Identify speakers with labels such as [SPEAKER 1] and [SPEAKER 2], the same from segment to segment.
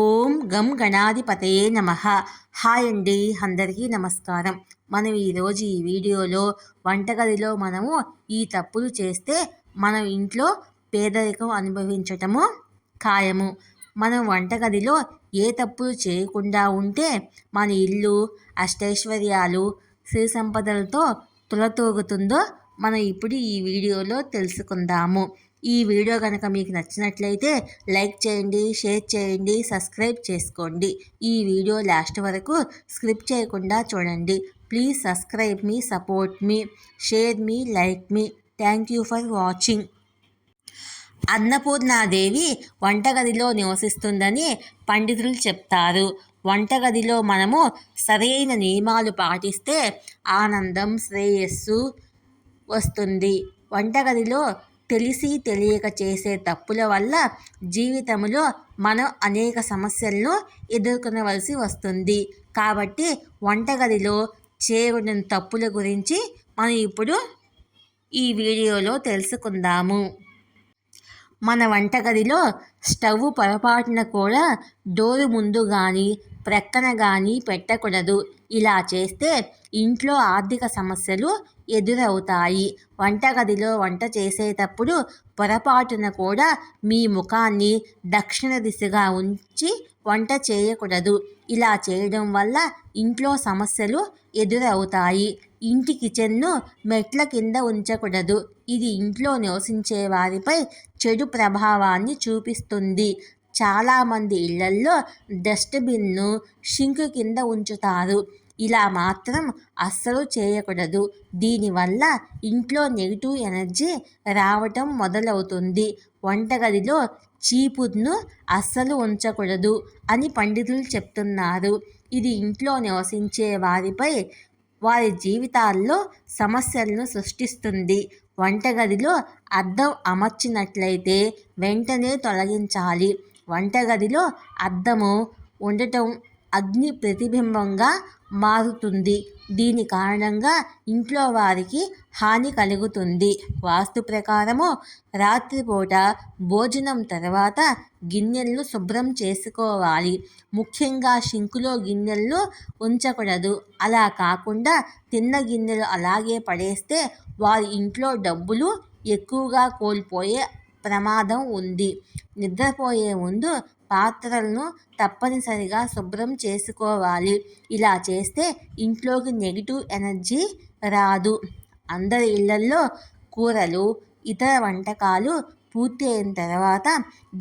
[SPEAKER 1] ఓం గం గణాధిపతయే నమః. హాయ్ అండి, అందరికీ నమస్కారం. మనం ఈరోజు ఈ వీడియోలో వంటగదిలో మనము ఈ తప్పులు చేస్తే మనం ఇంట్లో పేదరికం అనుభవించటము ఖాయము. మనం వంటగదిలో ఏ తప్పులు చేయకుండా ఉంటే మన ఇల్లు అష్టైశ్వర్యాలు సిరి సంపదలతో తులతూగుతుందో మనం ఇప్పుడు ఈ వీడియోలో తెలుసుకుందాము. ఈ వీడియో కనుక మీకు నచ్చినట్లయితే లైక్ చేయండి, షేర్ చేయండి, సబ్స్క్రైబ్ చేసుకోండి. ఈ వీడియో లాస్ట్ వరకు స్క్రిప్ట్ చేయకుండా చూడండి. Please subscribe me, support me, share me, like me. Thank you for watching. Annapurna Devi వంటగదిలో నివసిస్తుందని పండితులు చెప్తారు. వంటగదిలో మనము సరైన నియమాలు పాటిస్తే ఆనందం, శ్రేయస్సు వస్తుంది. వంటగదిలో తెలిసి తెలియక చేసే తప్పుల వల్ల జీవితంలో మనం అనేక సమస్యలను ఎదుర్కొనవలసి వస్తుంది. కాబట్టి వంటగదిలో చేయకూడని తప్పుల గురించి మనం ఇప్పుడు ఈ వీడియోలో తెలుసుకుందాము. మన వంటగదిలో స్టవ్ పొరపాటున కూడా డోరు ముందు కానీ ప్రక్కన కానీ పెట్టకూడదు. ఇలా చేస్తే ఇంట్లో ఆర్థిక సమస్యలు ఎదురవుతాయి. వంటగదిలో వంట చేసేటప్పుడు పొరపాటున కూడా మీ ముఖాన్ని దక్షిణ దిశగా ఉంచి వంట చేయకూడదు. ఇలా చేయడం వల్ల ఇంట్లో సమస్యలు ఎదురవుతాయి. ఇంటి కిచెన్ను మెట్ల కింద ఉంచకూడదు. ఇది ఇంట్లో నివసించే వారిపై చెడు ప్రభావాన్ని చూపిస్తుంది. చాలామంది ఇళ్లల్లో డస్ట్బిన్ను షింక్ కింద ఉంచుతారు. ఇలా మాత్రం అస్సలు చేయకూడదు. దీనివల్ల ఇంట్లో నెగిటివ్ ఎనర్జీ రావటం మొదలవుతుంది. వంటగదిలో చీపుర్ను అస్సలు ఉంచకూడదు అని పండితులు చెప్తున్నారు. ఇది ఇంట్లో నివసించే వారిపై వారి జీవితాల్లో సమస్యలను సృష్టిస్తుంది. వంటగదిలో అద్దం అమర్చినట్లయితే వెంటనే తొలగించాలి. వంటగదిలో అద్దము ఉండటం అగ్ని ప్రతిబింబంగా మారుతుంది. దీని కారణంగా ఇంట్లో వారికి హాని కలుగుతుంది. వాస్తు ప్రకారము రాత్రిపూట భోజనం తర్వాత గిన్నెలను శుభ్రం చేసుకోవాలి. ముఖ్యంగా షింకులో గిన్నెలను ఉంచకూడదు. అలా కాకుండా తిన్న గిన్నెలు అలాగే పడేస్తే వారి ఇంట్లో డబ్బులు ఎక్కువగా కోల్పోయే ప్రమాదం ఉంది. నిద్రపోయే ముందు పాత్రలను తప్పనిసరిగా శుభ్రం చేసుకోవాలి. ఇలా చేస్తే ఇంట్లోకి నెగిటివ్ ఎనర్జీ రాదు. అందరి ఇళ్లల్లో కూరలు, ఇతర వంటకాలు పూర్తి అయిన తర్వాత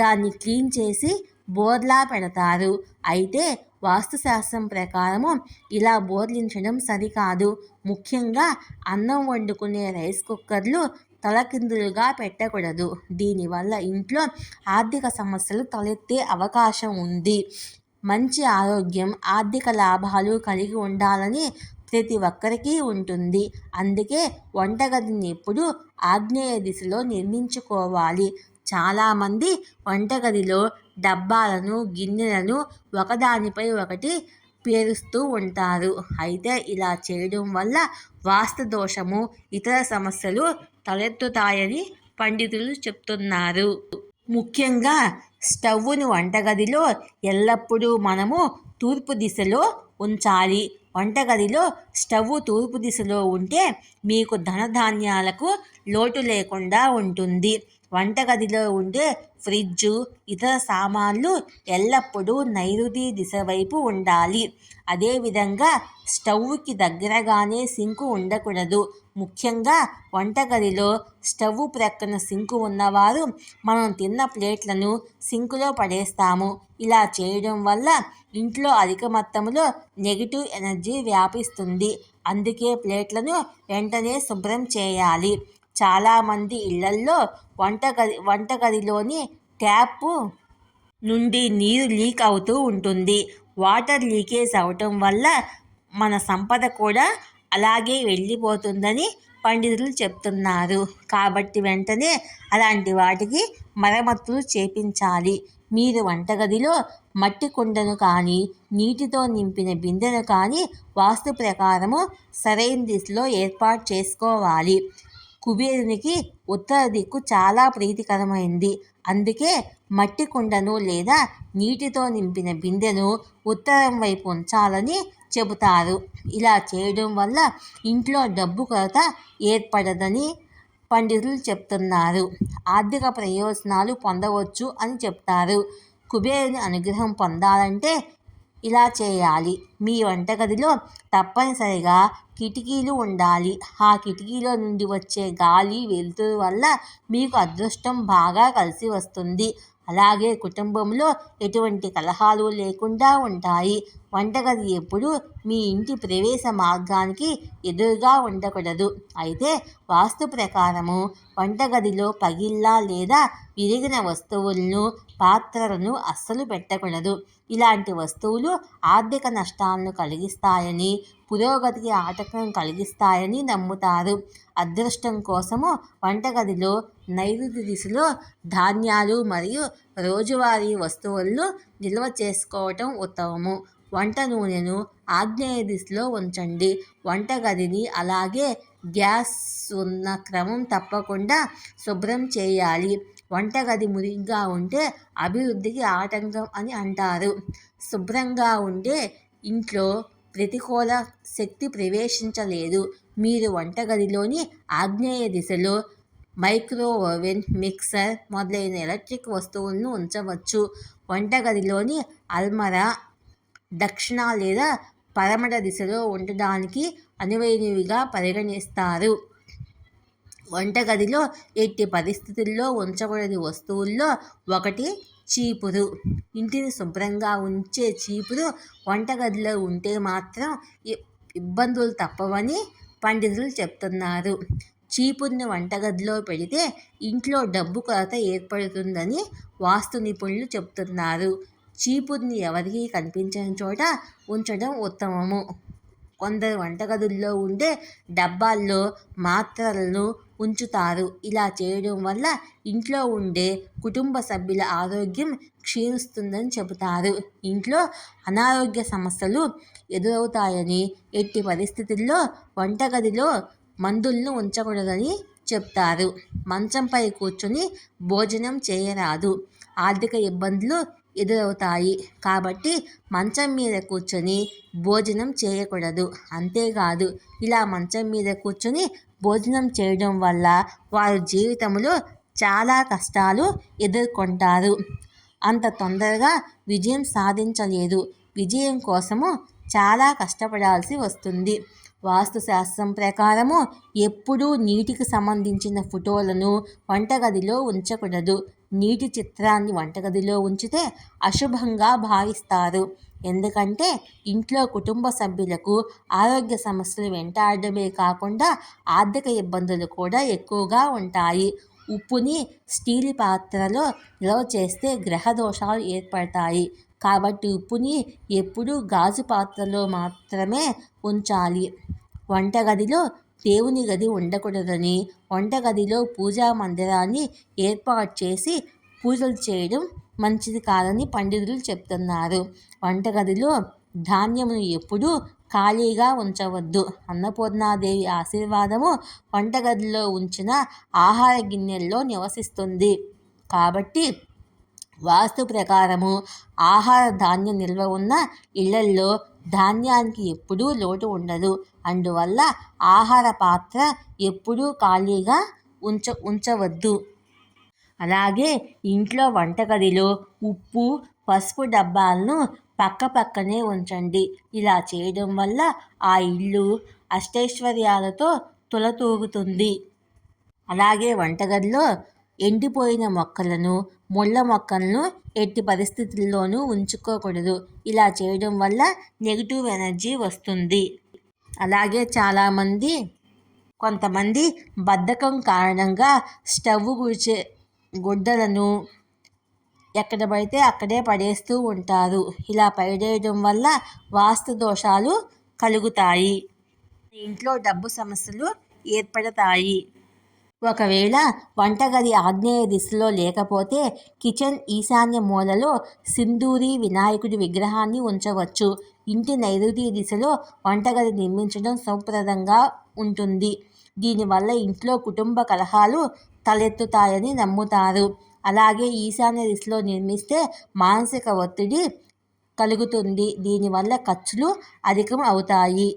[SPEAKER 1] దాన్ని క్లీన్ చేసి బోర్లా పెడతారు. అయితే వాస్తుశాస్త్రం ప్రకారము ఇలా బోర్లించడం సరికాదు. ముఖ్యంగా అన్నం వండుకునే రైస్ కుక్కర్లు తలకిందులుగా పెట్టకూడదు. దీనివల్ల ఇంట్లో ఆర్థిక సమస్యలు తలెత్తే అవకాశం ఉంది. మంచి ఆరోగ్యం, ఆర్థిక లాభాలు కలిగి ఉండాలని ప్రతి ఒక్కరికి ఉంటుంది. అందుకే వంటగదిని ఎప్పుడు ఆగ్నేయ దిశలో నిర్మించుకోవాలి. చాలామంది వంటగదిలో డబ్బాలను, గిన్నెలను ఒకదానిపై ఒకటి పేరుస్తూ ఉంటారు. అయితే ఇలా చేయడం వల్ల వాస్తు దోషము, ఇతర సమస్యలు తలెత్తుతాయని పండితులు చెప్తున్నారు. ముఖ్యంగా స్టవ్ను వంటగదిలో ఎల్లప్పుడూ మనము తూర్పు దిశలో ఉంచాలి. వంటగదిలో స్టవ్ తూర్పు దిశలో ఉంటే మీకు ధనధాన్యాలకు లోటు లేకుండా ఉంటుంది. వంటగదిలో ఉండే ఫ్రిడ్జు, ఇతర సామాన్లు ఎల్లప్పుడూ నైరుతి దిశ వైపు ఉండాలి. అదేవిధంగా స్టవ్కి దగ్గరగానే సింకు ఉండకూడదు. ముఖ్యంగా వంటగదిలో స్టవ్ ప్రక్కన సింకు ఉన్నవారు మనం తిన్న ప్లేట్లను సింకులో పడేస్తాము. ఇలా చేయడం వల్ల ఇంట్లో అధిక మొత్తంలో నెగిటివ్ ఎనర్జీ వ్యాపిస్తుంది. అందుకే ప్లేట్లను వెంటనే శుభ్రం చేయాలి. చాలామంది ఇళ్లల్లో వంటగదిలోని ట్యాప్ నుండి నీరు లీక్ అవుతూ ఉంటుంది. వాటర్ లీకేజ్ అవటం వల్ల మన సంపద కూడా అలాగే వెళ్ళిపోతుందని పండితులు చెప్తున్నారు. కాబట్టి వెంటనే అలాంటి వాటికి మరమ్మతులు చేపించాలి. మీరు వంటగదిలో మట్టి కుండను కానీ, నీటితో నింపిన బిందెను కానీ వాస్తు ప్రకారము సరైన దిశలో ఏర్పాటు చేసుకోవాలి. కుబేరునికి ఉత్తర దిక్కు చాలా ప్రీతికరమైంది. అందుకే మట్టి కుండను లేదా నీటితో నింపిన బిందెను ఉత్తరం వైపు ఉంచాలని చెబుతారు. ఇలా చేయడం వల్ల ఇంట్లో డబ్బు కొరత ఏర్పడదని పండితులు చెప్తున్నారు. ఆర్థిక ప్రయోజనాలు పొందవచ్చు అని చెప్తారు. కుబేరుని అనుగ్రహం పొందాలంటే ఇలా చేయాలి. మీ వంటగదిలో తప్పనిసరిగా కిటికీలు ఉండాలి. ఆ కిటికీలో నుండి వచ్చే గాలి, వెలుతురు వల్ల మీకు అదృష్టం బాగా కలిసి వస్తుంది. అలాగే కుటుంబంలో ఎటువంటి కలహాలు లేకుండా ఉంటాయి. వంటగది ఎప్పుడూ మీ ఇంటి ప్రవేశ మార్గానికి ఎదురుగా ఉండకూడదు. అయితే వాస్తు ప్రకారము వంటగదిలో పగిళ్ళ లేదా విరిగిన వస్తువులను, పాత్రలను అస్సలు పెట్టకూడదు. ఇలాంటి వస్తువులు ఆర్థిక నష్టాలను కలిగిస్తాయని, పురోగతికి ఆటంకం కలిగిస్తాయని నమ్ముతారు. అదృష్టం కోసము వంటగదిలో నైరుతి దిశలో ధాన్యాలు మరియు రోజువారీ వస్తువులను నిల్వ చేసుకోవటం ఉత్తమము. వంట నూనెను ఆగ్నేయ దిశలో ఉంచండి. వంటగదిని అలాగే గ్యాస్ ఉన్న క్రమం తప్పకుండా శుభ్రం చేయాలి. వంటగది మురికిగా ఉంటే అభివృద్ధికి ఆటంకం అని అంటారు. శుభ్రంగా ఉండే ఇంట్లో ప్రతికూల శక్తి ప్రవేశించలేదు. మీరు వంటగదిలోని ఆగ్నేయ దిశలో మైక్రో ఓవెన్, మిక్సర్ మొదలైన ఎలక్ట్రిక్ వస్తువులను ఉంచవచ్చు. వంటగదిలోని అల్మరా దక్షిణ లేదా పడమర దిశలో ఉండడానికి అనువైనవిగా పరిగణిస్తారు. వంటగదిలో ఎట్టి పరిస్థితుల్లో ఉంచకూడని వస్తువుల్లో ఒకటి చీపురు. ఇంటిని శుభ్రంగా ఉంచే చీపురు వంటగదిలో ఉంటే మాత్రం ఇబ్బందులు తప్పవని పండితులు చెప్తున్నారు. చీపురుని వంటగదిలో పెడితే ఇంట్లో డబ్బు కొరత ఏర్పడుతుందని వాస్తు నిపుణులు చెప్తున్నారు. చీపురుని ఎవరికీ కనిపించని చోట ఉంచడం ఉత్తమము. కొందరు వంటగదుల్లో ఉండే డబ్బాల్లో మాత్రలను ఉంచుతారు. ఇలా చేయడం వల్ల ఇంట్లో ఉండే కుటుంబ సభ్యుల ఆరోగ్యం క్షీణిస్తుందని చెబుతారు. ఇంట్లో అనారోగ్య సమస్యలు ఎదురవుతాయని, ఎట్టి పరిస్థితుల్లో వంటగదిలో మందులను ఉంచకూడదని చెప్తారు. మంచంపై కూర్చొని భోజనం చేయరాదు. ఆర్థిక ఇబ్బందులు ఎదురవుతాయి కాబట్టి మంచం మీద కూర్చొని భోజనం చేయకూడదు. అంతేకాదు, ఇలా మంచం మీద కూర్చొని భోజనం చేయడం వల్ల వారు జీవితంలో చాలా కష్టాలు ఎదుర్కొంటారు. అంత తొందరగా విజయం సాధించలేరు. విజయం కోసము చాలా కష్టపడాల్సి వస్తుంది. వాస్తుశాస్త్రం ప్రకారము ఎప్పుడూ నీటికి సంబంధించిన ఫోటోలను వంటగదిలో ఉంచకూడదు. నీటి చిత్రాన్ని వంటగదిలో ఉంచితే అశుభంగా భావిస్తారు. ఎందుకంటే ఇంట్లో కుటుంబ సభ్యులకు ఆరోగ్య సమస్యలు వెంటాడమే కాకుండా ఆర్థిక ఇబ్బందులు కూడా ఎక్కువగా ఉంటాయి. ఉప్పుని స్టీల్ పాత్రలో నిల్వ చేస్తే గ్రహ దోషాలు ఏర్పడతాయి. కాబట్టి ఉప్పుని ఎప్పుడూ గాజు పాత్రలో మాత్రమే ఉంచాలి. వంటగదిలో దేవుని గది ఉండకూడదని, వంటగదిలో పూజా మందిరాన్ని ఏర్పాటు చేసి పూజలు చేయడం మంచిది కాదని పండితులు చెప్తున్నారు. వంటగదిలో ధాన్యమును ఎప్పుడూ ఖాళీగా ఉంచవద్దు. అన్నపూర్ణాదేవి ఆశీర్వాదము వంటగదిలో ఉంచిన ఆహార గిన్నెల్లో నివసిస్తుంది. కాబట్టి వాస్తు ప్రకారము ఆహార ధాన్యం నిల్వ ఉన్న ఇళ్లల్లో ధాన్యానికి ఎప్పుడూ లోటు ఉండదు. అందువల్ల ఆహార పాత్ర ఎప్పుడూ ఖాళీగా ఉంచవద్దు. అలాగే ఇంట్లో వంటగదిలో ఉప్పు, పసుపు డబ్బాలను పక్కపక్కనే ఉంచండి. ఇలా చేయడం వల్ల ఆ ఇల్లు అష్టైశ్వర్యాలతో తులతూగుతుంది. అలాగే వంటగదిలో ఎండిపోయిన మొక్కలను, ముళ్ళ మొక్కలను ఎట్టి పరిస్థితుల్లోనూ ఉంచుకోకూడదు. ఇలా చేయడం వల్ల నెగిటివ్ ఎనర్జీ వస్తుంది. అలాగే కొంతమంది బద్ధకం కారణంగా స్టవ్ గురిచే గుడ్డలను ఎక్కడ పడితే అక్కడే పడేస్తూ ఉంటారు. ఇలా పడేయడం వల్ల వాస్తు దోషాలు కలుగుతాయి. ఇంట్లో డబ్బు సమస్యలు ఏర్పడతాయి. ఒకవేళ వంటగది ఆగ్నేయ దిశలో లేకపోతే కిచెన్ ఈశాన్య మూలలో సింధూరి వినాయకుడి విగ్రహాన్ని ఉంచవచ్చు. ఇంటి నైరుతి దిశలో వంటగది నిర్మించడం శుభప్రదంగా ఉంటుంది. దీనివల్ల ఇంట్లో కుటుంబ కలహాలు తలెత్తుతాయని నమ్ముతారు. అలాగే ఈశాన్య దిశలో నిర్మిస్తే మానసిక ఒత్తిడి కలుగుతుంది. దీనివల్ల ఖర్చులు అధికం అవుతాయి.